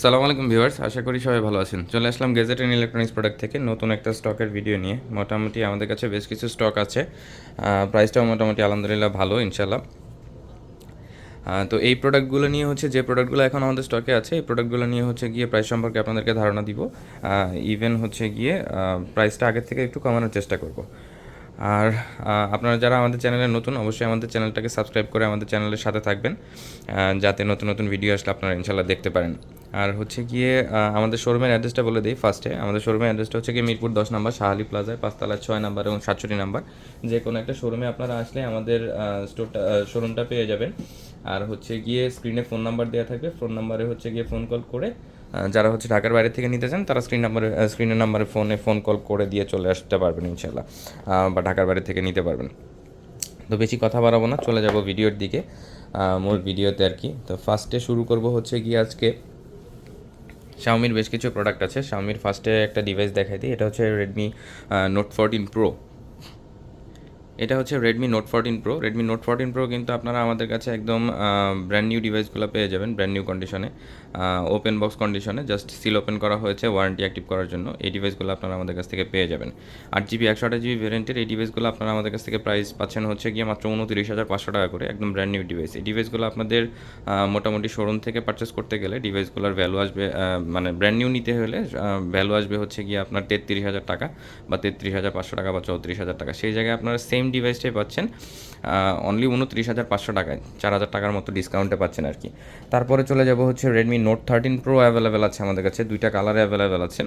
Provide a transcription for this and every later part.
আসসালামু আলাইকুম ভিউয়ার্স, আশা করি সবাই ভালো আছেন। চলে আসলাম গেজেট অ্যান্ড ইলেকট্রনিক্স প্রোডাক্ট থেকে নতুন একটা স্টকের ভিডিও নিয়ে। মোটামুটি আমাদের কাছে বেশ কিছু স্টক আছে, প্রাইসটাও মোটামুটি আলহামদুলিল্লাহ ভালো ইনশাল্লাহ। তো এই প্রোডাক্টগুলো নিয়ে হচ্ছে, যে প্রোডাক্টগুলো এখন আমাদের স্টকে আছে, এই প্রোডাক্টগুলো নিয়ে হচ্ছে গিয়ে প্রাইস সম্পর্কে আপনাদেরকে ধারণা দিব। ইভেন হচ্ছে গিয়ে প্রাইসটা আগের থেকে একটু কমানোর চেষ্টা করব। আর আপনারা যারা আমাদের চ্যানেলে নতুন, অবশ্যই আমাদের চ্যানেলটাকে সাবস্ক্রাইব করে আমাদের চ্যানেলের সাথে থাকবেন, যাতে নতুন নতুন ভিডিও আসলে আপনারা ইনশাল্লাহ দেখতে পারেন। আর হচ্ছে গিয়ে আমাদের শোরুমের অ্যাড্রেসটা বলে দিই ফার্স্টে। আমাদের শোরুমের অ্যাড্রেসটা হচ্ছে গিয়ে মিরপুর 10 নম্বর শাহালি প্লাজায় 5তলা 6 নাম্বার এবং 67 নাম্বার। যে কোনো একটা শোরুমে আপনারা আসলে আমাদের শোরুমটা পেয়ে যাবেন। আর হচ্ছে গিয়ে স্ক্রিনে ফোন নাম্বার দেওয়া থাকবে, ফোন নাম্বারে হচ্ছে গিয়ে ফোন কল করে যারা হচ্ছে ঢাকার বাইরে থেকে নিতে চান তারা স্ক্রিনের নাম্বারে ফোন কল করে দিয়ে চলে আসতে পারবেন ইনশাল্লাহ, বা ঢাকার বাইরে থেকে নিতে পারবেন। তো বেশি কথা বাড়াবো না, চলে যাব ভিডিওর দিকে, মূল ভিডিওতে আর কি। তো ফার্স্টে শুরু করব হচ্ছে গিয়ে আজকে শাওমির বেশ কিছু প্রোডাক্ট আছে। শাওমির ফার্স্টে একটা ডিভাইস দেখাই দিই, এটা হচ্ছে রেডমি নোট 14 প্রো। এটা হচ্ছে Redmi note 14 pro. Redmi note 14 pro কিন্তু আপনারা আমাদের কাছে একদম ব্র্যান্ড নিউ ডিভাইসগুলো পেয়ে যাবেন, ব্র্যান্ড নিউ কন্ডিশনে, ওপেন বক্স কন্ডিশনে, জাস্ট সিল ওপেন করা হয়েছে ওয়ারেন্টি অ্যাক্টিভ করার জন্য। এই ডিভাইসগুলো আপনারা আমাদের কাছ থেকে পেয়ে যাবেন। 8GB 128GB ভ্যারিয়েন্টের এই ডিভাইসগুলো আপনারা আমাদের কাছ থেকে প্রাইস পাচ্ছেন হচ্ছে গিয়ে মাত্র 29,500 টাকা করে, একদম ব্র্যান্ড নিউ ডিভাইস। এই ডিভাইসগুলো আপনাদের মোটামুটি শোরুম থেকে পারচেস করতে গেলে ডিভাইসগুলোর ভ্যালু আসবে, মানে ব্র্যান্ড নিউ নিতে হলে ভ্যালু আসবে হচ্ছে গিয়ে আপনার 33,000 টাকা বা 33,500 টাকা বা 34,000 টাকা। সেই জায়গায় আপনারা সেম ডিভাইসটাই পাচ্ছেন অনলি 29,500 টাকায়, 4,000 টাকার মতো ডিসকাউন্টে পাচ্ছেন আর কি। তারপরে চলে যাব হচ্ছে রেডমি নোট 13 প্রো অ্যাভেলেবেল আছে আমাদের কাছে, দুইটা কালারে অ্যাভেলেবেল আছে।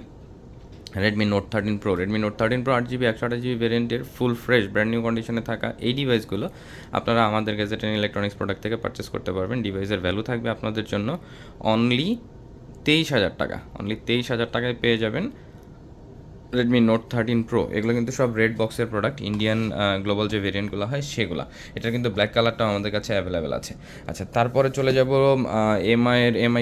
Redmi Note 13 Pro, Redmi Note 13 Pro 8GB 128GB ভ্যারিয়েন্টের ফুল ফ্রেশ ব্র্যান্ড নিউ কন্ডিশনে থাকা এই ডিভাইসগুলো আপনারা আমাদের গেজেট অ্যান্ড ইলেকট্রনিক্স প্রোডাক্ট থেকে পারচেস করতে পারবেন। ডিভাইসের ভ্যালু থাকবে আপনাদের জন্য অনলি 23,000 টাকা, অনলি 23,000 টাকায় পেয়ে যাবেন রেডমি নোট 13 প্রো। এগুলো কিন্তু সব রেড বক্সের প্রোডাক্ট, ইন্ডিয়ান গ্লোবাল যে ভেরিয়েন্টগুলো হয় সেগুলো। এটা কিন্তু ব্ল্যাক কালারটাও আমাদের কাছে অ্যাভেলেবেল আছে। আচ্ছা, তারপরে চলে যাব MI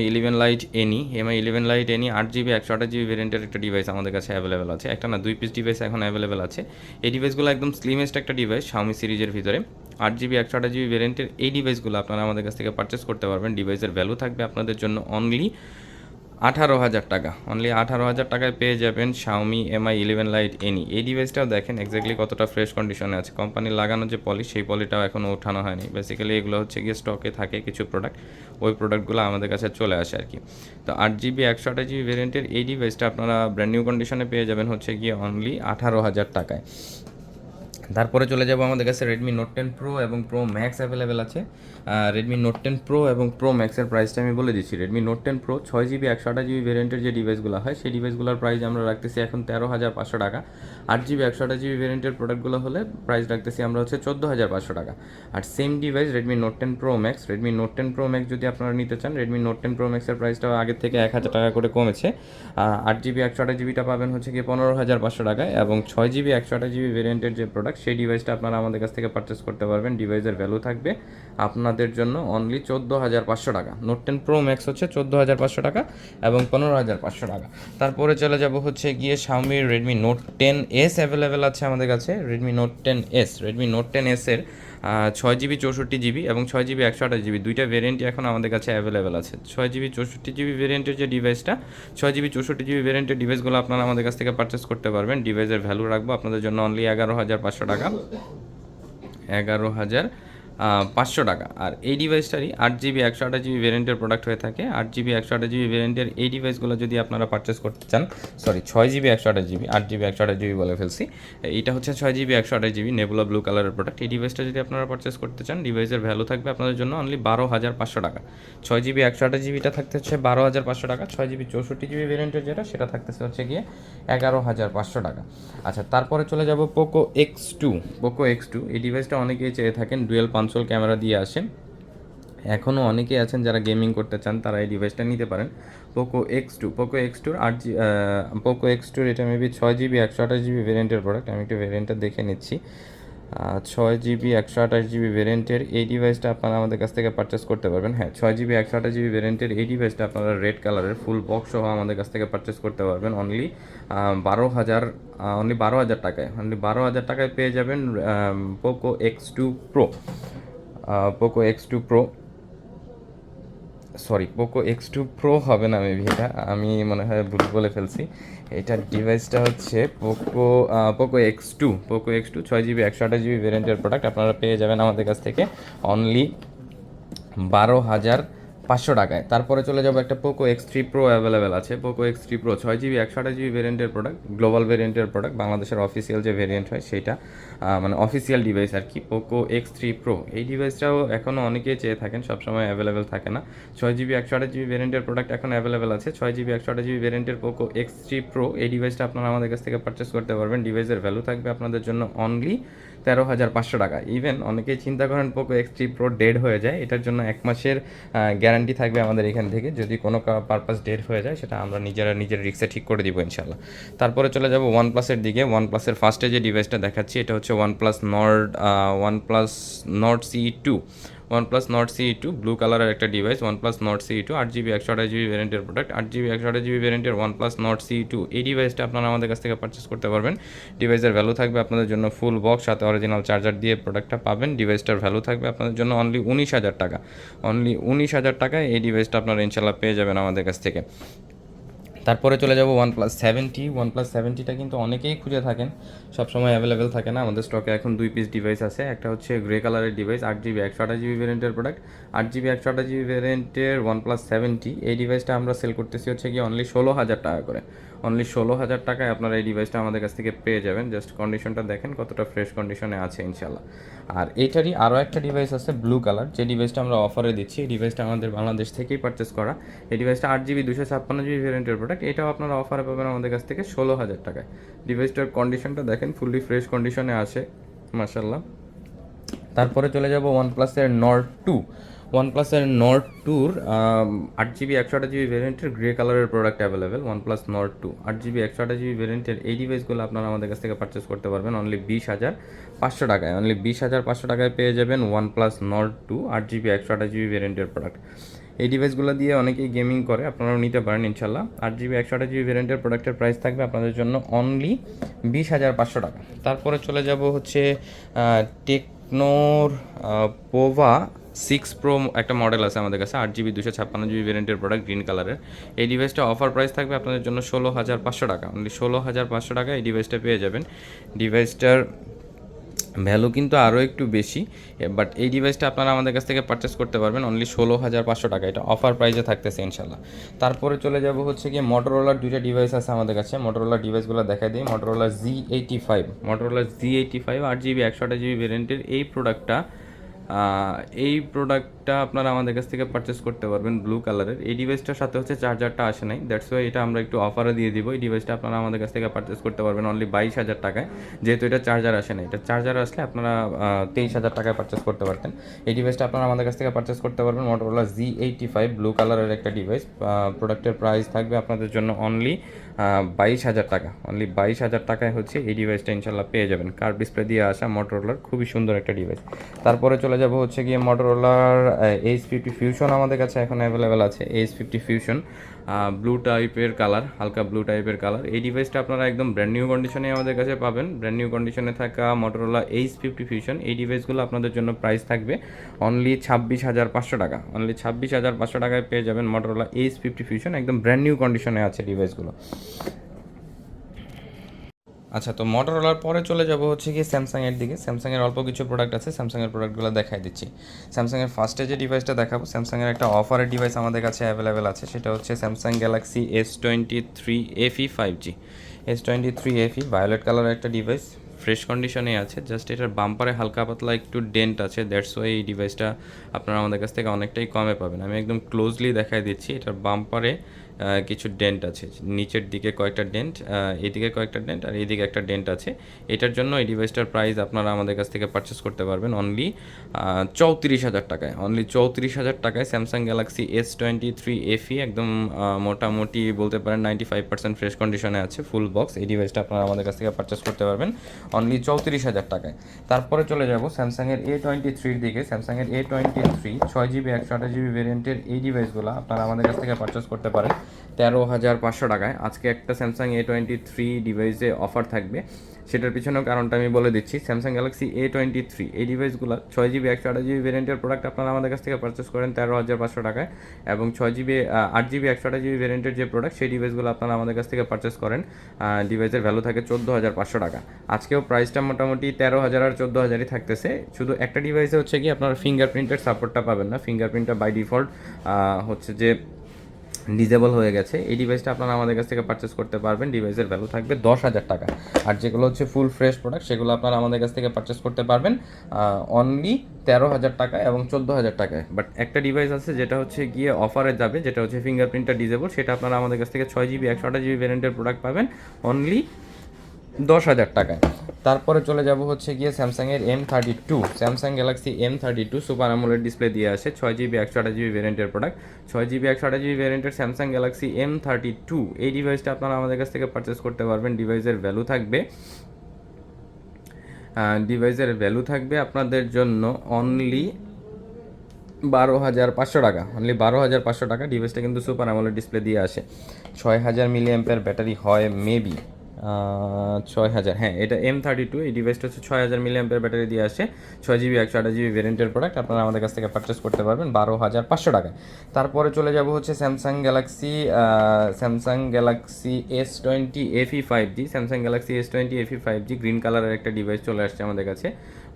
11 light any. MI 11 light any 8GB 128GB ভেরিয়েন্টের একটা ডিভাইস আমাদের কাছে অ্যাভেলেবেল আছে। একটা না, 2 পিস ডিভাইস এখন অ্যাভেলেবেল আছে। এই ডিভাইসগুলো একদম স্লিমেস্ট একটা ডিভাইস শাওমি সিরিজের ভিতরে। 8GB 128GB ভেরিয়েন্টের এই ডিভাইসগুলো আপনারা আমাদের কাছ থেকে পারচেস করতে পারবেন। ডিভাইসের ভ্যালু থাকবে আপনাদের জন্য অনলি 18,000 টাকা, অনলি 18,000 টাকায় পেয়ে যাবেন শাওমি এমআই 11 লাইট এনি। এই ডিভাইসটাও দেখেন এক্স্যাক্টলি কতটা ফ্রেশ কন্ডিশনে আছে। কোম্পানির লাগানো যে পলিশ, সেই পলিটাও এখনও ওঠানো হয়নি। বেসিক্যালি এগুলো হচ্ছে গিয়ে স্টকে থাকে কিছু প্রোডাক্ট, ওই প্রোডাক্টগুলো আমাদের কাছে চলে আসে আর কি। তো 8GB 128GB ভেরিয়েন্টের এই ডিভাইসটা আপনারা ব্র্যান্ড নিউ কন্ডিশনে পেয়ে যাবেন হচ্ছে গিয়ে অনলি 18,000 টাকায়। তারপরে চলে যাব আমাদের কাছে রেডমি নোট 10 প্রো এবং প্রো ম্যাক্স অ্যাভেলেবেল আছে। রেডমি নোট 10 প্রো এবং প্রো ম্যাক্সের প্রাইসটা আমি বলে দিচ্ছি। Redmi Note 10 pro 6GB 128GB ভেরিয়েন্টের যে ডিভাইসগুলো হয় সেই ডিভাইসগুলোর প্রাইস আমরা রাখতেছি এখন 13,500 টাকা। 8GB 128GB ভেরিয়েন্টের প্রোডাক্টগুলো হলে প্রাইস রাখতেছি আমরা হচ্ছে 14,500 টাকা। আর same device Redmi Note 10 pro Max, Redmi Note 10 pro Max যদি আপনারা নিতে চান, রেডমি নোট 10 প্রো ম্যাক্সের প্রাইসটা আগের থেকে 1,000 টাকা করে কমেছে। 8GB 128GBটা পাবেন হচ্ছে গিয়ে 15,500 টাকায়, এবং 6GB 128GB ভেরিয়েন্টের যে প্রোডাক্ট সেই ডিভাইসটা আপনারা আমাদের কাছ থেকে পারচেস করতে পারবেন। ডিভাইসের ভ্যালু থাকবে আপনাদের জন্য অনলি 14,500 টাকা। নোট 10 প্রো ম্যাক্স হচ্ছে 14,500 টাকা এবং 15,500 টাকা। তারপরে চলে যাব হচ্ছে গিয়ে শাওমির রেডমি নোট 10S অ্যাভেলেবেল আছে আমাদের কাছে। Redmi Note 10S, Redmi Note 10S-এর 6GB 64GB এবং 6GB 128GB দুইটা ভেরিয়েন্টই এখন আমাদের কাছে অ্যাভেলেবেল আছে। 6GB 64GB ভেরিয়েন্টের যে ডিভাইসটা, 6GB 64GB ভেরিয়েন্টের ডিভাইসগুলো আপনারা আমাদের কাছ থেকে পারচেস করতে পারবেন। ডিভাইসের ভ্যালু রাখবো আপনাদের জন্য অনলি 11,500 টাকা, 11,500 টাকা। আর এই ডিভাইসটারই 8GB 128GB ভেরিয়েন্টের প্রোডাক্ট হয়ে থাকে। 8GB 128GB ভেরিয়েন্টের এই ডিভাইসগুলো যদি আপনারা পারচেস করতে চান, sorry 6GB 128GB, 8GB 128GB বলে ফেলছি, এইটা হচ্ছে 6GB 128GB নেবুলা ব্লু কালারের প্রোডাক্ট। এই ডিভাইসটা যদি আপনারা পারচেস করতে চান, ডিভাইসের ভ্যালু থাকবে আপনাদের জন্য অনলি 12,500 টাকা। 6GB 128GBটা থাকতেছে 12,500 টাকা, 6GB 64GB ভেরিয়েন্টের যেটা সেটা থাকতেছে হচ্ছে গিয়ে 11,500 টাকা। আচ্ছা, তারপরে চলে যাব পোকো X2। পোকো X2 এই ডিভাইসটা অনেকেই চেয়ে থাকেন, ডুয়েল পাঞ্চল ক্যামেরা দিয়ে আসে। এখনও অনেকেই আছেন যারা গেমিং করতে চান, তারা এই ডিভাইসটা নিতে পারেন। পোকো X2, পোকো X2-র পোকো X2-র এটা মেবি 6GB 128GB ভেরিয়েন্টের প্রোডাক্ট। আমি একটু ভেরিয়েন্টটা দেখে নিচ্ছি। 6GB 128GB ভেরিয়েন্টের এই ডিভাইসটা আপনারা আমাদের কাছ থেকে পারচেস করতে পারবেন। হ্যাঁ, 6GB 128GB ভেরিয়েন্টের এই ডিভাইসটা আপনারা রেড কালারের ফুল বক্স সহ আমাদের কাছ থেকে পারচেস করতে পারবেন অনলি 12,000 টাকায়। অনলি 12,000 টাকায় পেয়ে যাবেন Poco X2 pro. Poco X2 pro sorry, Poco X2 pro হবে না মেবি, এটা আমি মনে হয় ভুল বলে ফেলছি। এটার ডিভাইসটা হচ্ছে পোকো X2 6 জিবি 128 জিবি ভেরিয়েন্টের প্রোডাক্ট আপনারা পেয়ে যাবেন আমাদের কাছ থেকে অনলি 12,500 টাকায়। তারপরে চলে যাবো একটা পোকো X3 প্রো অ্যাভেলেবেল আছে। Poco X3 Pro 6 GB 128 GB ভেরিয়েন্টের প্রোডাক্ট, গ্লোবাল ভেরিয়েন্টের প্রোডাক্ট, বাংলাদেশের অফিসিয়াল যে ভেরিয়েন্ট হয় সেটা, মানে অফিসিয়াল ডিভাইস আর কি, পোকো X3 প্রো। এই ডিভাইসটাও এখনও অনেকেই চেয়ে থাকেন, সবসময় অ্যাভেলেবেল থাকে না। 6 জিবি 128 জিবি ভেরিয়েন্টের প্রোডাক্ট এখন অ্যাভেলেবেল আছে। 6 জিবি 128 জিবি ভেরিয়েন্টের পোকো X3 প্রো, এই ডিভাইসটা আপনারা আমাদের কাছ থেকে পারচেস করতে পারবেন। ডিভাইসের ভ্যালু থাকবে আপনাদের জন্য অনলি 13,500 টাকা। ইভেন অনেকেই চিন্তা করেন পোকো X3 প্রো ডেড হয়ে যায়, এটার জন্য 1 মাসের গ্যারান্টি থাকবে আমাদের এখান থেকে। যদি কোনো পারপাস ডেড হয়ে যায় সেটা আমরা নিজের রিক্সে ঠিক করে দিব ইনশাল্লাহ। তারপরে চলে যাব ওয়ানপ্লাসের দিকে। ওয়ানপ্লাসের ফার্স্টে যে ডিভাইসটা দেখাচ্ছি এটা হচ্ছে ওয়ানপ্লাস নর্ড CE2 ব্লু কালারের একটা device. OnePlus Nord CE2 8 GB 128 GB ভেরিয়েন্টের প্রোডাক্ট। 8 জিবি 128 জিবি ভেরিয়েন্টের ওয়ানপ্লাস নর্ড CE2, এই ডিভাইসটা আপনারা আমাদের কাছ থেকে পারচেস করতে পারবেন। ডিভাইসের ভ্যালু থাকবে আপনাদের জন্য ফুল বক্স, সাথে অরিজিনাল চার্জার দিয়ে প্রোডাক্টটা পাবেন। ডিভাইসটার ভ্যালু থাকবে আপনাদের জন্য অনলি 19,000 টাকা। অনলি 19,000 টাকায় এই ডিভাইসটা আপনারা ইনশাল্লাহ পেয়ে যাবেন আমাদের কাছ থেকে। তারপরে চলে যাব ওয়ানপ্লাস 70টা কিন্তু অনেকেই খুঁজে থাকেন, সবসময় অ্যাভেলেবেল থাকে না। আমাদের স্টকে এখন 2 পিস ডিভাইস আছে। একটা হচ্ছে গ্রে কালারের ডিভাইস, 8 জিবি 128 জিবি ভেরিয়েন্টের প্রোডাক্ট। 8 জিবি 128 জিবি ভেরিয়েন্টের ওয়ানপ্লাস 70, এই ডিভাইসটা আমরা সেল করতেছি হচ্ছে কি অনলি 16,000 টাকা করে। অনলি 16,000 টাকায় আপনারা এই ডিভাইসটা আমাদের কাছ থেকে পেয়ে যাবেন। জাস্ট কন্ডিশনটা দেখেন কতটা ফ্রেশ কন্ডিশনে আছে ইনশাল্লাহ। আর এইটারই আরও একটা ডিভাইস আছে ব্লু কালার, যে ডিভাইসটা আমরা অফারে দিচ্ছি। এই ডিভাইসটা আমাদের বাংলাদেশ থেকেই পারচেস করা। এই ডিভাইসটা 8 জিবি 256 জিবি ভেরিয়েন্টের প্রোডাক্ট। এটাও আপনারা অফারে পাবেন আমাদের কাছ থেকে 16,000 টাকায়। ডিভাইসটার কন্ডিশনটা দেখেন, ফুললি ফ্রেশ কন্ডিশনে আছে মাশাল্লাহ। তারপরে চলে যাব ওয়ানপ্লাসের নর্ড 2 8 জিবি 128 জিবি ভেরিয়েন্টের গ্রে কালারের product available. OnePlus Nord 2 8 GB 128 GB ভেরিয়েন্টের এই ডিভাইসগুলো আপনারা আমাদের কাছ থেকে পারচেস করতে পারবেন অনলি 20,500 টাকায়। অনলি 20,500 টাকায় পেয়ে যাবেন ওয়ানপ্লাস নর্ড 2 8 জিবি 128 জিবি ভেরিয়েন্টের প্রোডাক্ট। এই ডিভাইসগুলো দিয়ে অনেকেই গেমিং করে, আপনারাও নিতে পারেন ইনশাল্লাহ। 8 জিবি 128 জিবি ভেরিয়েন্টের প্রোডাক্টের প্রাইস থাকবে আপনাদের জন্য অনলি 20,500 টাকা। তারপরে চলে যাব হচ্ছে টেকনোর পোভা 6 প্রো একটা মডেল আছে আমাদের কাছে, 8 জিবি 256 জিবি ভেরিয়েন্টের প্রোডাক্ট, গ্রিন কালারের। এই ডিভাইসটা অফার প্রাইস থাকবে আপনাদের জন্য 16,500 টাকা। অনলি 16,500 টাকা এই ডিভাইসটা পেয়ে যাবেন। ডিভাইসটার ভ্যালু কিন্তু আরও একটু বেশি, বাট এই ডিভাইসটা আপনারা আমাদের কাছ থেকে পারচেস করতে পারবেন অনলি 16,500 টাকা। এটা অফার প্রাইসে থাকতেছে ইনশাল্লাহ। তারপরে চলে যাব হচ্ছে গিয়ে মোটরোলার 2টা ডিভাইস আছে আমাদের কাছে। মোটরোলার ডিভাইসগুলো দেখা দিই। মোটরোলা Z85 8 জিবি 128 জিবি ভেরিয়েন্টের এই প্রোডাক্টটা আপনারা আমাদের কাছ থেকে পারচেস করতে পারবেন ব্লু কালারের। এই ডিভাইসটার সাথে হচ্ছে চার্জারটা আসে নাই, দ্যাটস ওয়াই এটা আমরা একটু অফারে দিয়ে দিব। এই ডিভাইসটা আপনারা আমাদের কাছ থেকে পারচেস করতে পারবেন অনলি 22,000 টাকায়, যেহেতু এটা চার্জার আসে না। এটা চার্জার আসলে আপনারা 23,000 টাকায় পারচেস করতে পারতেন। এই ডিভাইসটা আপনারা আমাদের কাছ থেকে পারচেস করতে পারবেন। মোটরোলা Z85 ব্লু কালারের একটা ডিভাইস। প্রোডাক্টের প্রাইস থাকবে আপনাদের জন্য অনলি 22,000 টাকা। অনলি 22,000 টাকায় হচ্ছে এই ডিভাইসটা ইনশাল্লাহ পেয়ে যাবেন। কার্ভ ডিসপ্লে দিয়ে আসা মোটরোলার খুবই সুন্দর একটা ডিভাইস। তারপরে চলে যাব হচ্ছে গিয়ে মোটরোলার H50 ফিউশন আমাদের কাছে এখন অ্যাভেলেবেল আছে। H50 ফিউশন ব্লু টাইপের কালার, হালকা ব্লু টাইপের কালার। এই ডিভাইসটা আপনারা একদম ব্র্যান্ড নিউ কন্ডিশনে আমাদের কাছে পাবেন। ব্র্যান্ড নিউ কন্ডিশনে থাকা মোটরোলা H50 ফিউশন, এই ডিভাইসগুলো আপনাদের জন্য প্রাইস থাকবে অনলি 26,500 টাকা। অনলি 26,500 টাকায় পেয়ে যাবেন মোটরোলা H50 ফিউশন, একদম ব্র্যান্ড নিউ কন্ডিশনে আছে ডিভাইসগুলো। আচ্ছা, তো মোটরোলার পরে চলে যাব হচ্ছে গিয়ে স্যামসাংয়ের দিকে। স্যামসাংয়ের অল্প কিছু প্রোডাক্ট আছে, স্যামসাংয়ের প্রোডাক্টগুলো দেখাই দিচ্ছি। স্যামসাংয়ের ফার্স্টে যে ডিভাইসটা দেখাবো, স্যামসাংয়ের একটা অফারের ডিভাইস আমাদের কাছে অ্যাভেলেবেল আছে। সেটা হচ্ছে Samsung Galaxy S23 FE 5G। S23 FE violet কালারের একটা ডিভাইস, ফ্রেশ কন্ডিশনে আছে। জাস্ট এটার বাম্পারে হালকা পাতলা একটু ডেন্ট আছে, দ্যাটস ওয়াই এই ডিভাইসটা আপনারা আমাদের কাছ থেকে অনেকটাই কমে পাবেন। আমি একদম ক্লোজলি দেখাই দিচ্ছি। এটার বাম্পারে কিছু ডেন্ট আছে, নিচের দিকে কয়েকটা ডেন্ট, এদিকে কয়েকটা ডেন্ট, আর এইদিকে একটা ডেন্ট আছে। এটার জন্য এই ডিভাইসটার প্রাইস আপনারা আমাদের কাছ থেকে পারচেস করতে পারবেন অনলি 34,000 টাকায়। অনলি 34,000 টাকায় স্যামসাং গ্যালাক্সি S23 FE, একদম মোটামুটি বলতে পারেন 95% ফ্রেশ কন্ডিশনে আছে, ফুল বক্স। এই ডিভাইসটা আপনারা আমাদের কাছ থেকে পারচেস করতে পারবেন অনলি 34,000 টাকায়। তারপরে চলে যাব স্যামসাংয়ের A23-র দিকে। স্যামসাংয়ের A23 6 জিবি 128 জিবি ভেরিয়েন্টের এই ডিভাইসগুলো আপনারা আমাদের কাছ থেকে পারচেস করতে পারেন 13,500 টাকায় আজকে একটা স্যামসাং A23 ডিভাইসে অফার থাকবে। সেটার পিছনেও কারণটা আমি বলে দিচ্ছি। স্যামসাং গ্যালাক্সি A23 এই ডিভাইসগুলো 6GB 128GB ভেরিয়েন্টের প্রোডাক্ট আপনারা আমাদের কাছ থেকে পারচেস করেন 13,500 টাকায়, এবং 6GB 8GB 128GB ভেরিয়েন্টের যে প্রোডাক্ট সেই ডিভাইসগুলো আপনারা আমাদের কাছ থেকে পারচেস করেন, ডিভাইসের ভ্যালু থাকে 14,500 টাকা। আজকেও প্রাইসটা মোটামুটি 13,000 আর 14,000ই থাকতেছে। শুধু একটা ডিভাইসে হচ্ছে কি আপনারা ফিঙ্গারপ্রিন্টের সাপোর্টটা পাবেন না, ফিঙ্গারপ্রিন্টটা বাই ডিফল্ট হচ্ছে যে ডিজেবল হয়ে গেছে। এই ডিভাইসটা আপনারা আমাদের কাছ থেকে পারচেস করতে পারবেন, ডিভাইসের ভ্যালু থাকবে 10,000 টাকা। আর যেগুলো হচ্ছে ফুল ফ্রেশ প্রোডাক্ট সেগুলো আপনারা আমাদের কাছ থেকে পারচেস করতে পারবেন অনলি 13,000 টাকা এবং 14,000 টাকায়। বাট একটা ডিভাইস আছে যেটা হচ্ছে গিয়ে অফারে যাবে, যেটা হচ্ছে ফিঙ্গারপ্রিন্টটা ডিজেবল, সেটা আপনারা আমাদের কাছ থেকে 6GB 128GB ভ্যারিয়েন্টের প্রোডাক্ট পাবেন অনলি 10,000 টাকায়। তারপরে চলে যাব হচ্ছে গিয়ে স্যামসাংয়ের M32, Samsung Galaxy M32 super AMOLED display দিয়ে আসে 6GB 128GB ভ্যারিয়েন্টের প্রোডাক্ট। 6GB 128GB ভ্যারিয়েন্টের স্যামসাং গ্যালাক্সি M32 এই ডিভাইসটা আপনারা আমাদের কাছ থেকে পারচেস করতে পারবেন। ডিভাইসের ভ্যালু থাকবে আপনাদের জন্য অনলি 12,500 টাকা, অনলি 12,500 টাকা। ডিভাইসটা কিন্তু সুপার আমোলেড ডিসপ্লে দিয়ে আসে, 6,000 mAh ব্যাটারি হয় মেবি, 6,000, হ্যাঁ এটা M32, এই ডিভাইসটা হচ্ছে 6,000 mAh ব্যাটারি দিয়ে আসে, 6GB 128GB ভেরিয়েন্টের প্রোডাক্ট আপনারা আমাদের কাছ থেকে পারচেস করতে পারবেন 12,500 টাকায়। তারপরে চলে যাব হচ্ছে Samsung Galaxy S20 FE 5G, Samsung Galaxy S20 FE 5G green কালারের একটা ডিভাইস চলে আসছে আমাদের কাছে,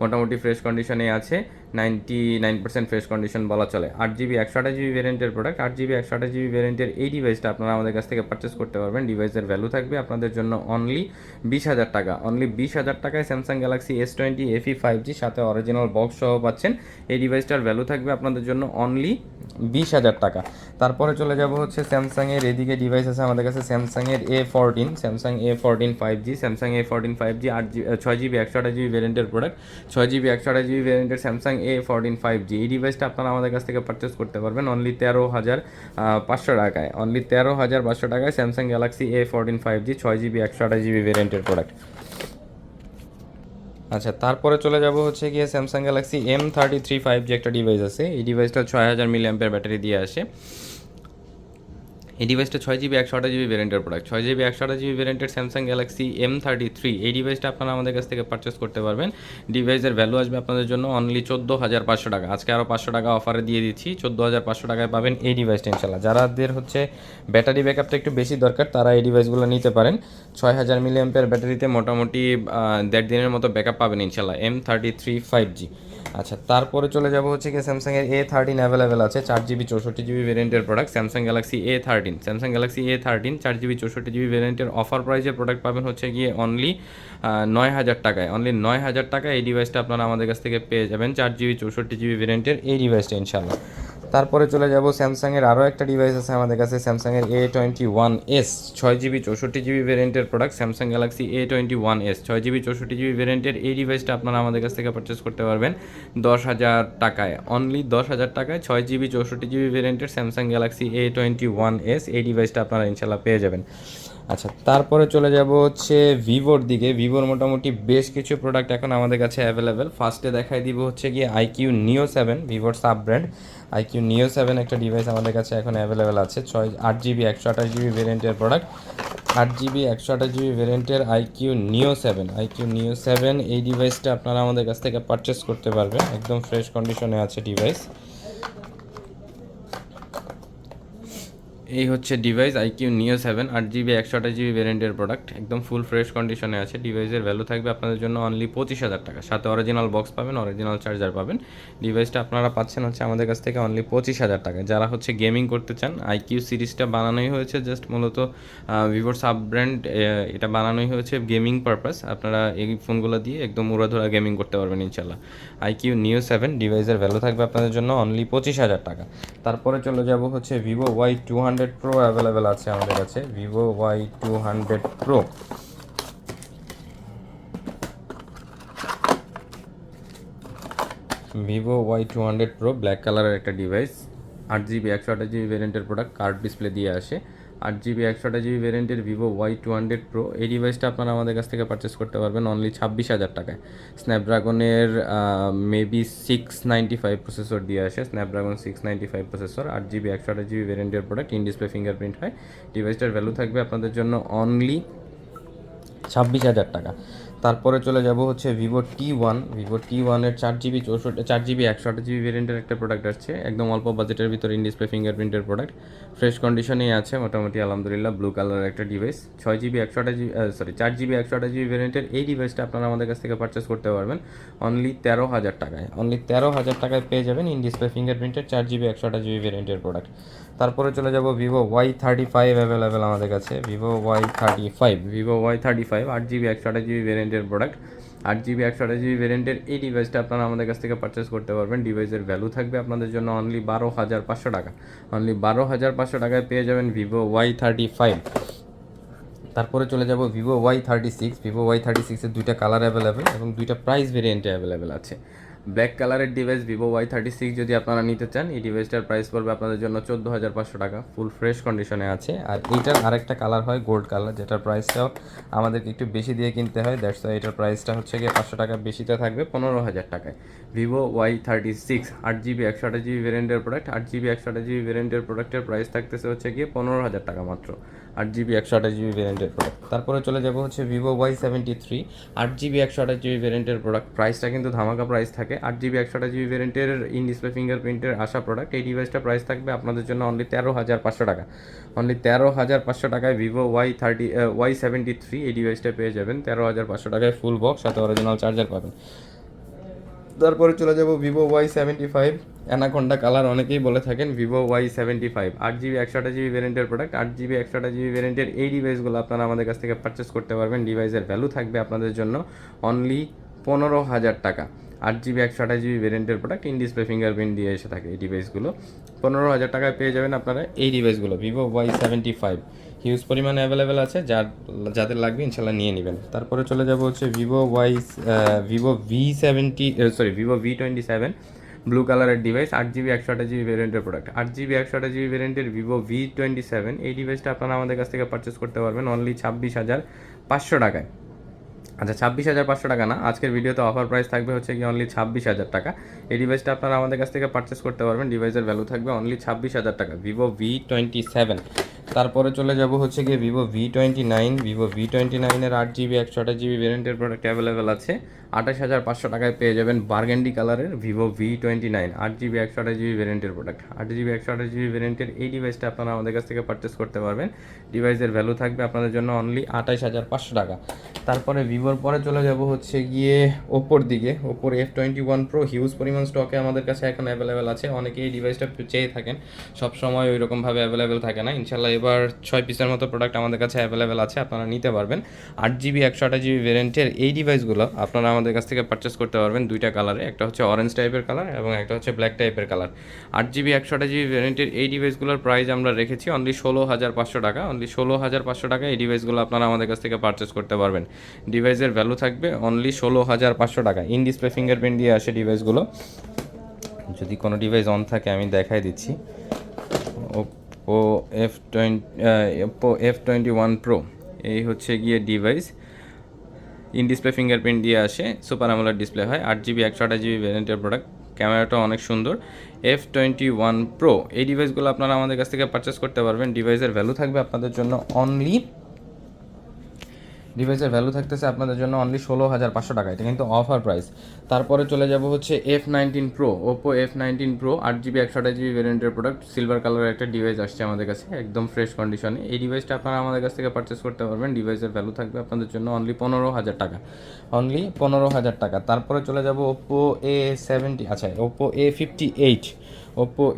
মোটামুটি ফ্রেশ কন্ডিশনে আছে, 99% ফ্রেশ কন্ডিশন বলা চলে। 8GB 128GB ভ্যারিয়েন্টের প্রোডাক্ট, 8GB 128GB ভ্যারিয়েন্টের এই ডিভাইসটা আপনারা আমাদের কাছ থেকে পারচেস করতে পারবেন। ডিভাইসের ভ্যালু থাকবে আপনাদের জন্য অনলি 20,000 টাকা, অনলি 20,000 টাকায় Samsung Galaxy S20 FE 5G সাথে অরিজিনাল বক্স সহ পাচ্ছেন। এই ডিভাইসটার ভ্যালু থাকবে আপনাদের জন্য অনলি 20,000 টাকা। তারপরে চলে যাব হচ্ছে স্যামসাংয়ের এদিকে ডিভাইস আছে আমাদের কাছে, স্যামসাংয়ের Samsung A14 5G, Samsung A14 5G 6GB 128GB ভ্যারিয়েন্টের প্রোডাক্ট, 6GB 128GB ভ্যারিয়েন্টের স্যামসাং A14 5G এই ডিভাইসটা আপনারা আমাদের কাছ থেকে পারচেস করতে পারবেন অনলি 13,500 টাকায়, অনলি 13,500 টাকায় Samsung Galaxy A14 5G 6GB 128GB ভ্যারিয়েন্টের প্রোডাক্ট। আচ্ছা, তারপরে চলে যাব হচ্ছে গিয়ে স্যামসাং গ্যালাক্সি M33 5G একটা ডিভাইস আছে, এই ডিভাইসটা 6,000 mAh ব্যাটারি দিয়ে আসে। এই ডিভাইসটা 6GB 128GB ভ্যারিয়েন্টের প্রোডাক্ট, 6GB 128GB ভ্যারিয়েন্টের স্যামসাং গ্যালাক্সি M33 এই ডিভাইসটা আপনারা আমাদের কাছ থেকে পারচেস করতে পারবেন। ডিভাইসের ভ্যালু আসবে আপনাদের জন্য অনলি 14,500 টাকা। আজকে আরও 500 টাকা অফারে দিয়ে দিচ্ছি, 14,500 টাকায় পাবেন এই ডিভাইসটা ইনশাল্লাহ। যারাদের হচ্ছে ব্যাটারি ব্যাকআপটা একটু বেশি দরকার তারা এই ডিভাইসগুলো নিতে পারেন। 6,000 mAh ব্যাটারিতে মোটামুটি 1.5 দিনের মতো ব্যাকআপ পাবেন ইনশাল্লাহ M33 5G। আচ্ছা, তারপরে চলে যাব হচ্ছে কি স্যামসাংয়ের A13 অ্যাভেলেবেল আছে, 4GB 64GB ভ্যারিয়েন্টের product, Samsung Galaxy A13, Samsung Galaxy A13 4GB 64GB ভ্যারিয়েন্টের অফার প্রাইজের প্রোডাক্ট পাবেন হচ্ছে গিয়ে অনলি 9,000 টাকায়, অনলি 9,000 টাকায় এই ডিভাইসটা আপনারা আমাদের কাছ থেকে পেয়ে যাবেন 4GB 64GB ভ্যারিয়েন্টের এই ডিভাইসটা ইনশাল্লাহ। তারপরে চলে যাব স্যামসাংয়ের আরও একটা ডিভাইস আছে আমাদের কাছে, স্যামসাংয়ের A21s 6GB 64GB ভ্যারিয়েন্টের product, Samsung Galaxy A21s 6GB 64GB ভ্যারিয়েন্টের এই ডিভাইসটা আপনারা আমাদের কাছ থেকে পারচেস করতে পারবেন 10,000 টাকায়, অনলি 10,000 টাকায় 6GB 64GB ভ্যারিয়েন্টের Samsung Galaxy A21s এই ডিভাইসটা আপনারা ইনশাল্লাহ পেয়ে যাবেন। আচ্ছা, তারপরে চলে যাব হচ্ছে ভিভোর দিকে। ভিভোর মোটামুটি বেশ কিছু প্রোডাক্ট এখন আমাদের কাছে অ্যাভেলেবেল। ফার্স্টে দেখাই দিব হচ্ছে গিয়ে IQ Neo 7, ভিভোর সাব ব্র্যান্ড IQ Neo 7 একটা ডিভাইস আমাদের কাছে এখন অ্যাভেলেবেল আছে, 8GB 128GB ভ্যারিয়েন্টের প্রোডাক্ট, 8GB 128GB ভ্যারিয়েন্টের IQ Neo 7 এই ডিভাইসটা আপনারা আমাদের কাছ থেকে পারচেস করতে পারবেন, একদম ফ্রেশ কন্ডিশনে আছে ডিভাইস। এই হচ্ছে device IQ Neo 7 8GB 128GB ভ্যারিয়েন্টের প্রোডাক্ট, একদম ফুল ফ্রেশ কন্ডিশনে আছে। ডিভাইসের ভ্যালু থাকবে আপনাদের জন্য অনলি 25,000 টাকা, সাথে অরিজিনাল বক্স পাবেন, অরিজিনাল চার্জার পাবেন। ডিভাইসটা আপনারা পাচ্ছেন হচ্ছে আমাদের কাছ থেকে অনলি 25,000 টাকা। যারা হচ্ছে গেমিং করতে চান, IQ সিরিজটা বানানোই হয়েছে জাস্ট মূলত ভিভোর সাব ব্র্যান্ড, এটা বানানোই হয়েছে গেমিং পারপাস। আপনারা এই ফোনগুলো দিয়ে একদম উড়াধুরা গেমিং করতে পারবেন ইনশাল্লাহ। IQ Neo 7 ডিভাইসের ভ্যালু থাকবে আপনাদের জন্য অনলি 25,000 টাকা। তারপরে চলে যাব হচ্ছে Vivo Y200 Pro অ্যাভেলেবেল আছে আমাদের কাছে, Vivo Y200 Pro। Vivo Y200 Pro black কালারের একটা ডিভাইস, 8GB 128GB ভ্যারিয়েন্টের প্রোডাক্ট, কার্ভ ডিসপ্লে দিয়ে আসে, 8 GB 128 GB ভ্যারিয়েন্টের ভিভো Y200 প্রো, এই ডিভাইসটা আপনারা আমাদের কাছ থেকে পারচেস করতে পারবেন অনলি 26,000 টাকায়। স্ন্যাপড্রাগনের মেবি 695 প্রসেসর দিয়ে আসে, স্ন্যাপড্রাগন 695 প্রসেসর, 8 GB 128 GB ভ্যারিয়েন্টের প্রোডাক্ট, ইন ডিসপ্লে ফিঙ্গারপ্রিন্ট হয়। ডিভাইসটার ভ্যালু থাকবে আপনাদের জন্য অনলি 26,000 টাকা। তারপরে চলে যাব হচ্ছে ভিভো T1 এর 4 GB 128 GB ভেরিয়েন্টের একটা প্রোডাক্ট আসছে, একদম অল্প বাজেটের ভিতরে, ইন ডিসপ্লে ফিঙ্গারপ্রিন্টের প্রোডাক্ট, ফ্রেশ কন্ডিশনেই আছে মোটামুটি আলহামদুলিল্লাহ। ব্লু কালারের একটা ডিভাইস, 6 GB 4 GB 128 GB ভেরিয়েন্টের এই ডিভাইসটা আপনারা আমাদের কাছ থেকে পারচেস করতে পারবেন অনলি 13,000 টাকায়। অনলি 13,000 টাকায় পেয়ে যাবেন ইন ডিসপ্লে ফিঙ্গারপ্রিন্টের 4 GB 128 GB ভেরিয়েন্টের প্রোডাক্ট। তারপরে চলে যাব ভিভো Y35 অ্যাভেলেবেল আমাদের কাছে, ভিভো Y35 8 GB 128 GB ভেরিয়েন্টের প্রোডাক্ট, 8 GB 128 GB ভেরিয়েন্টের এই ডিভাইসটা আপনারা আমাদের কাছ থেকে পারচেস করতে পারবেন। ডিভাইসের ভ্যালু থাকবে আপনাদের জন্য অনলি 12,500 টাকা। অনলি 12,500 টাকায় পেয়ে যাবেন ভিভো Y35। তারপরে চলে যাব ভিভো Y36 এর দুইটা কালার অ্যাভেলেবেল এবং দুইটা প্রাইস ভেরিয়েন্টে অ্যাভেলেবেল আছে। ব্ল্যাক কালারের ডিভাইস ভিভো Y36 যদি আপনারা নিতে চান, এই ডিভাইসটার প্রাইস পড়বে আপনাদের জন্য 14,500 টাকা, ফুল ফ্রেশ কন্ডিশনে আছে। আর এইটার আরেকটা কালার হয় গোল্ড কালার, যেটার প্রাইসটাও আমাদেরকে একটু বেশি দিয়ে কিনতে হয়, দ্যাটস ওয়াই এটার প্রাইসটা হচ্ছে গিয়ে 500 টাকা বেশিতে থাকবে, 15,000 টাকায়। ভিভো Y36 8 GB 128 GB ভেরিয়েন্টের প্রোডাক্ট, 8 GB 128 GB ভেরিয়েন্টের প্রোডাক্টের প্রাইস থাকতেছে হচ্ছে গিয়ে 15,000 টাকা মাত্র, 8 GB 128 GB ভেরিয়েন্টের প্রোডাক্ট। তারপরে চলে যাব হচ্ছে ভিভো Y73 8 GB 128 GB ভেরিয়েন্টের প্রোডাক্ট, প্রাইসটা কিন্তু ধামাকা প্রাইস থাকে। 8 GB 128 GB ভেরিয়েন্টের ইন ডিসপ্লে ফিঙ্গারপ্রিন্টের আসা প্রোডাক্ট, এই ডিভাইসটা প্রাইস থাকবে আপনাদের জন্য অনলি 13,500 টাকা। অনলি 13,500 টাকায় ভিভো Y73 এই ডিভাইসটা পেয়ে যাবেন 13,500 টাকায়, ফুল বক্স সাথে অরিজিনাল চার্জার পাবেন। তারপরে চলে যাব ভিভো Y75 অ্যানাকোন্ডা কালার অনেকেই বলে থাকেন, ভিভো Y75 8 GB 128 GB ভেরিয়েন্টের প্রোডাক্ট, 8 GB 128 GB ভেরিয়েন্টের এই ডিভাইসগুলো আপনারা আমাদের কাছ থেকে পারচেস করতে পারবেন। ডিভাইসের ভ্যালু থাকবে আপনাদের জন্য অনলি 15,000 টাকা। 8 GB 128 GB ভেরিয়েন্টের প্রোডাক্ট, ইন ডিসপ্লে ফিঙ্গারপ্রিন্ট দিয়ে এসে থাকে এই ডিভাইসগুলো, 15,000 টাকায় পেয়ে যাবেন আপনারা এই ডিভাইসগুলো ভিভো Y75। হিউজ পরিমাণে অ্যাভেলেবেল আছে, যাদের লাগবে ইনশাল্লাহ নিয়ে নেবেন। তারপরে চলে যাব হচ্ছে ভিভো V27 ব্লু কালারের ডিভাইস, 8 GB 128 GB ভেরিয়েন্টের প্রোডাক্ট, 8 GB 128 GB ভেরিয়েন্টের ভিভো V27 এই ডিভাইসটা আপনারা আমাদের কাছ থেকে পারচেস করতে পারবেন অনলি 26,500 টাকায়। আচ্ছা, 26,500 টাকা না, আজকের ভিডিওতে অফার প্রাইস থাকবে হচ্ছে কি অনলি 26,000 টাকা। এই ডিভাইসটা আপনারা আমাদের কাছ থেকে পারচেস করতে পারবেন, ডিভাইসের ভ্যালু থাকবে অনলি 26,000 টাকা, ভিভো V27। তারপরে চলে যাব হচ্ছে গিয়ে ভিভো V29 এর 8 GB 128 GB ভেরিয়েন্টের প্রোডাক্ট অ্যাভেলেবেল আছে, 28,500 টাকায় পেয়ে যাবেন বার্গেন্ডি কালারের ভিভো V29 8 GB 128 GB ভেরিয়েন্টের প্রোডাক্ট, 8 GB 128 GB ভেরিয়েন্টের এই ডিভাইসটা আপনারা আমাদের কাছ থেকে পারচেস করতে পারবেন। ডিভাইসের ভ্যালু থাকবে আপনাদের জন্য অনলি 28,500 টাকা। তারপরে ভিভোর পরে চলে যাব হচ্ছে গিয়ে ওপোর দিকে, ওপোর F21 Pro হিউজ পরিমাণ স্টকে আমাদের কাছে এখন অ্যাভেলেবেল আছে। অনেকেই এই ডিভাইসটা চেয়ে থাকেন, সব সময় ওই রকমভাবে অ্যাভেলেবেল থাকে না, ইনশাল্লাহ এবার 6 পিসের মতো প্রোডাক্ট আমাদের কাছে অ্যাভেলেবেল আছে, আপনারা নিতে পারবেন। 8 GB 128 GB ভেরিয়েন্টের এই ডিভাইসগুলো আপনারা আমাদের কাছ থেকে পারচেস করতে পারবেন দুইটা কালারে, একটা হচ্ছে অরেঞ্জ টাইপের কালার এবং একটা হচ্ছে ব্ল্যাক টাইপের কালার। 8 GB 128 GB ভেরিয়েন্টের এই ডিভাইসগুলোর প্রাইস আমরা রেখেছি অনলি 16,500 টাকা, অনলি 16,500 টাকা এই ডিভাইসগুলো আপনারা আমাদের কাছ থেকে পারচেস করতে পারবেন। ডিভাইসের ভ্যালু থাকবে অনলি 16,500 টাকা, ইন ডিসপ্লে ফিঙ্গারপ্রিন্ট দিয়ে আসে ডিভাইসগুলো। যদি কোনো ডিভাইস অন থাকে আমি দেখাই দিচ্ছি, ওপো F21 Pro এই হচ্ছে গিয়ে ডিভাইস, ইন ডিসপ্লে ফিঙ্গারপ্রিন্ট দিয়ে আসে, সুপার আমোলেড ডিসপ্লে হয়, 8 GB 128 GB ভ্যারিয়েন্টের প্রোডাক্ট, ক্যামেরাটা অনেক সুন্দর। F21 Pro এই ডিভাইসগুলো আপনারা আমাদের কাছ থেকে পারচেস করতে পারবেন। ডিভাইসের ভ্যালু থাকবে আপনাদের জন্য অনলি ডিভাইসের ভ্যালু থাকতেছে আপনাদের জন্য অনলি 16,500 টাকা, এটা কিন্তু অফার প্রাইস। তারপরে চলে যাব হচ্ছে F19 Pro, Oppo F19 Pro 8 GB 128 GB ভেরিয়েন্টের প্রোডাক্ট, সিলভার কালারের একটা ডিভাইস আসছে আমাদের কাছে একদম ফ্রেশ কন্ডিশনে। এই ডিভাইসটা আপনারা আমাদের কাছ থেকে পারচেস করতে পারবেন। ডিভাইসের ভ্যালু থাকবে আপনাদের জন্য অনলি 15,000 টাকা, অনলি 15,000 টাকা। তারপরে চলে যাব ওপো A70, আচ্ছা Oppo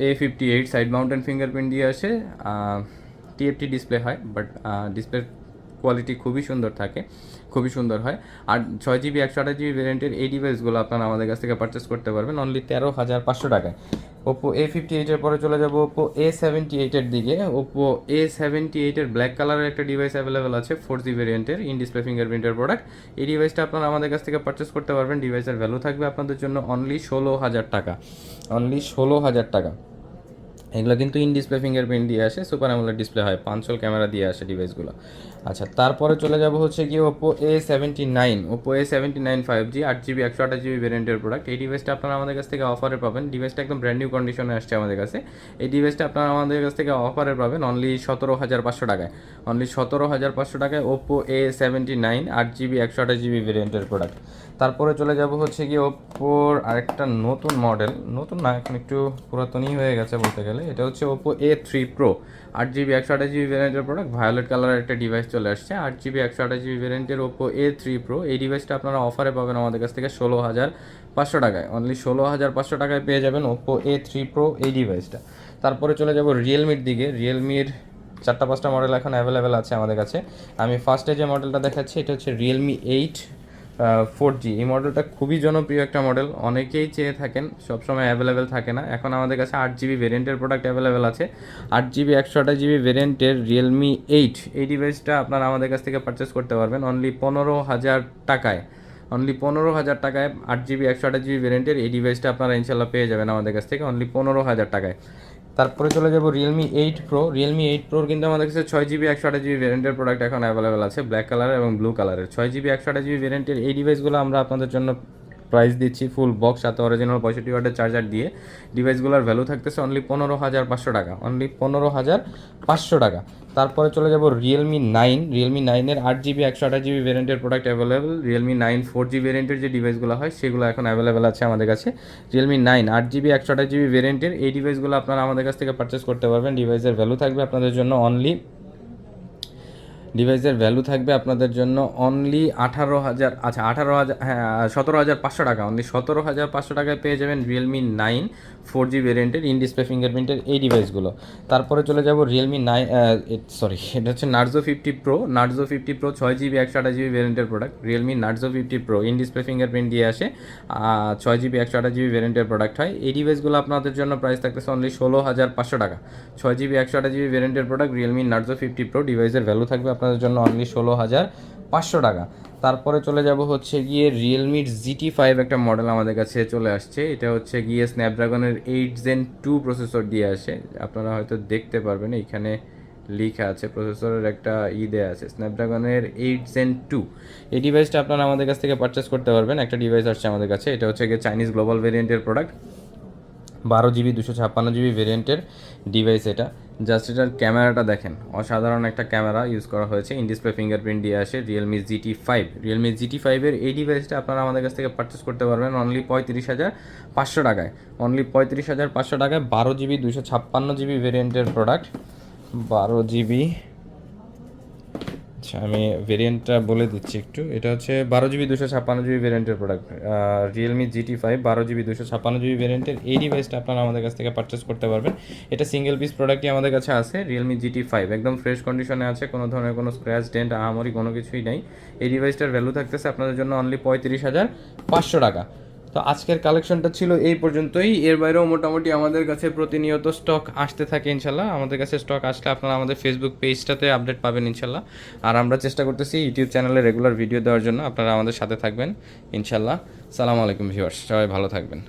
A58 side mountain fingerprint দিয়ে আসে, TFT ডিসপ্লে হয়, বাট ডিসপ্লে কোয়ালিটি খুবই সুন্দর থাকে, খুবই সুন্দর হয়। আর 6 GB 128 GB ভেরিয়েন্টের এই ডিভাইসগুলো আপনারা আমাদের কাছ থেকে পারচেস করতে পারবেন অনলি 13,500 টাকায়। ওপো A58 এর পরে চলে যাব ওপো A78 এর দিকে। ওপো A78 এর ব্ল্যাক কালারের একটা ডিভাইস অ্যাভেলেবেল আছে 4G ভেরিয়েন্টের, ইন ডিসপ্লে ফিঙ্গারপ্রিন্টের প্রোডাক্ট। এই ডিভাইসটা আপনারা আমাদের কাছ থেকে পারচেস করতে পারবেন। ডিভাইসের ভ্যালু থাকবে আপনাদের জন্য অনলি 16,000 টাকা, অনলি 16,000 টাকা। এগুলো কিন্তু ইন ডিসপ্লে ফিঙ্গারপ্রিন্ট দিয়ে আসে, সুপার অ্যামোলেড ডিসপ্লে হয়, পাঁচশোল ক্যামেরা দিয়ে আসে ডিভাইসগুলো। আচ্ছা, তারপরে চলে যাব হচ্ছে কি Oppo A79 5G 8GB 128GB ভেরিয়েন্টের প্রোডাক্ট। এই ডিভাইসটা আপনারা আমাদের কাছ থেকে অফারে পাবেন। ডিভাইসটা একদম ব্র্যান্ড নিউ কন্ডিশনে আসছে আমাদের কাছে। এই ডিভাইসটা আপনারা আমাদের কাছ থেকে অফারে পাবেন অনলি 17,500 টাকায়। অনলি 17,500 টাকায় ওপো A79 8GB 128GB ভেরিয়েন্টের প্রোডাক্ট। তারপরে চলে যাব হচ্ছে কি ওপ্পোর আরেকটা নতুন মডেল, নতুন না, এখন একটু পুরাতনই হয়ে গেছে বলতে গেলে। এটা হচ্ছে Oppo A3 Pro 8GB 128GB ভেরিয়েন্টের প্রোডাক্ট। ভায়োলেট কালারের একটা ডিভাইস চলে আসছে, 8GB 128GB ভেরিয়েন্টের ওপো A3 Pro। এই ডিভাইসটা আপনারা অফারে পাবেন আমাদের কাছ থেকে 16,500 টাকায়। অনলি 16,500 টাকায় পেয়ে যাবেন ওপো A3 Pro এই ডিভাইসটা। তারপরে চলে যাব রিয়েলমির দিকে। রিয়েলমির 4-5টা মডেল এখন অ্যাভেলেবেল আছে আমাদের কাছে। আমি ফার্স্টে যে মডেলটা দেখাচ্ছি এটা হচ্ছে Realme 8 4G। এই মডেলটা খুবই জনপ্রিয় একটা মডেল, অনেকেই চেয়ে থাকেন, সবসময় অ্যাভেলেবেল থাকে না। এখন আমাদের কাছে 8GB ভেরিয়েন্টের প্রোডাক্ট অ্যাভেলেবেল আছে। 8GB 128GB ভেরিয়েন্টের Realme 8 এই ডিভাইসটা আপনারা আমাদের কাছ থেকে পারচেস করতে পারবেন অনলি 15,000 টাকায়। অনলি 15,000 টাকায় 8GB 128GB ভেরিয়েন্টের এই ডিভাইসটা আপনারা ইনশাল্লাহ পেয়ে যাবেন আমাদের কাছ থেকে অনলি 15,000 টাকায়। তারপরে চলে যাব Realme 8 Pro কিন্তু আমাদের কাছে 6GB 128GB ভেরিয়েন্টের প্রোডাক্ট এখন অ্যাভেলেবেল আছে, ব্ল্যাক কালার এবং ব্লু কালারের। 6GB 128GB ভেরিয়েন্টের এই ডিভাইসগুলো আমরা আপনাদের জন্য প্রাইস দিচ্ছি ফুল বক্স সাথে অরিজিনাল 65 ওয়াটের চার্জার দিয়ে। ডিভাইসগুলোর ভ্যালু থাকতেছে অনলি 15,500 টাকা, অনলি 15,500 টাকা। তারপরে চলে যাব Realme 9 এর 8GB 128GB ভেরিয়েন্টের প্রোডাক্ট অ্যাভেলেবেল। Realme 9 4G ভেরিয়েন্টের যে ডিভাইসগুলো হয় সেগুলো এখন অ্যাভেলেবেল আছে আমাদের কাছে। Realme 9 8GB 128GB ভেরিয়েন্টের এই ডিভাইসগুলো আপনারা আমাদের কাছ থেকে পারচেস করতে পারবেন। ডিভাইসের ভ্যালু থাকবে আপনাদের জন্য অনলি 18,000, আচ্ছা 18,000, হ্যাঁ 17,500 টাকা। অনলি 17,500 টাকায় পেয়ে যাবেন Realme 9 4G ভেরিয়েন্টের ইন ডিসপ্লে ফিঙ্গারপ্রিন্টের এই ডিভাইসগুলো। তারপরে চলে যাব এটা হচ্ছে Narzo 50 Pro 6GB 128GB ভেরিয়েন্টের product. Narzo 50 Pro in display fingerprint দিয়ে আসে, 6GB 128GB ভেরিয়েন্টের প্রোডাক্ট হয়। এই ডিভাইসগুলো আপনাদের জন্য প্রাইস থাকতেছে অনলি 16,500 টাকা। 6GB 128GB ভেরিয়েন্টের প্রোডাক্ট Realme Narzo 50 Pro ডিভাইসের ভ্যালু থাকবে আপনাদের জন্য অনলি 16,500 টাকা। তারপরে চলে যাব হচ্ছে গিয়ে Realme GT5 একটা মডেল আমাদের কাছে চলে আসছে। এটা হচ্ছে গিয়ে স্ন্যাপড্রাগনের 8 Gen 2 প্রসেসর দিয়ে আসে। আপনারা হয়তো দেখতে পারবেন এইখানে লেখা আছে, প্রসেসরের একটা দেয়া আছে স্ন্যাপড্রাগনের 8 Gen 2। এই ডিভাইসটা আপনারা আমাদের কাছ থেকে পারচেস করতে পারবেন। একটা ডিভাইস আসছে আমাদের কাছে, এটা হচ্ছে গিয়ে চাইনিজ গ্লোবাল ভেরিয়েন্টের প্রোডাক্ট, 12GB 256GB ভেরিয়েন্টের ডিভাইস এটা। জাস্ট এটার ক্যামেরাটা দেখেন, অসাধারণ একটা ক্যামেরা ইউজ করা হয়েছে, ইন ডিসপ্লে ফিঙ্গারপ্রিন্ট দিয়ে আসে। Realme GT5 এর এই ডিভাইসটা আপনারা আমাদের কাছ থেকে পারচেস করতে পারবেন অনলি 35,500 টাকায়। অনলি 35,500 টাকায় 12GB 256GB ভেরিয়েন্টের প্রোডাক্ট। 12GB, আচ্ছা আমি ভেরিয়েন্টটা বলে দিচ্ছি একটু। এটা হচ্ছে 12GB 256GB ভেরিয়েন্টের product, Realme GT5 12GB 256GB ভেরিয়েন্টের এই ডিভাইসটা আপনারা আমাদের কাছ থেকে পারচেস করতে পারবেন। এটা সিঙ্গেল পিস প্রোডাক্টই আমাদের কাছে আছে। Realme GT5 একদম ফ্রেশ কন্ডিশনে আছে, কোনো ধরনের কোনো স্ক্র্যাচ ডেন্ট আহামরি কোনো কিছুই নেই। এই ডিভাইসটার ভ্যালু থাকতেছে আপনাদের জন্য অনলি 35,500 টাকা। তো আজকের কালেকশনটা ছিল এই পর্যন্তই। এর বাইরেও মোটামুটি আমাদের কাছে প্রতিনিয়ত স্টক আসতে থাকে ইনশাল্লাহ। আমাদের কাছে স্টক আসলে আপনারা আমাদের ফেসবুক পেজটাতে আপডেট পাবেন ইনশাল্লাহ। আর আমরা চেষ্টা করতেছি ইউটিউব চ্যানেলে রেগুলার ভিডিও দেওয়ার জন্য, আপনারা আমাদের সাথে থাকবেন ইনশাল্লাহ। সালামু আলাইকুম ভিউয়ার্স, সবাই ভালো থাকবেন।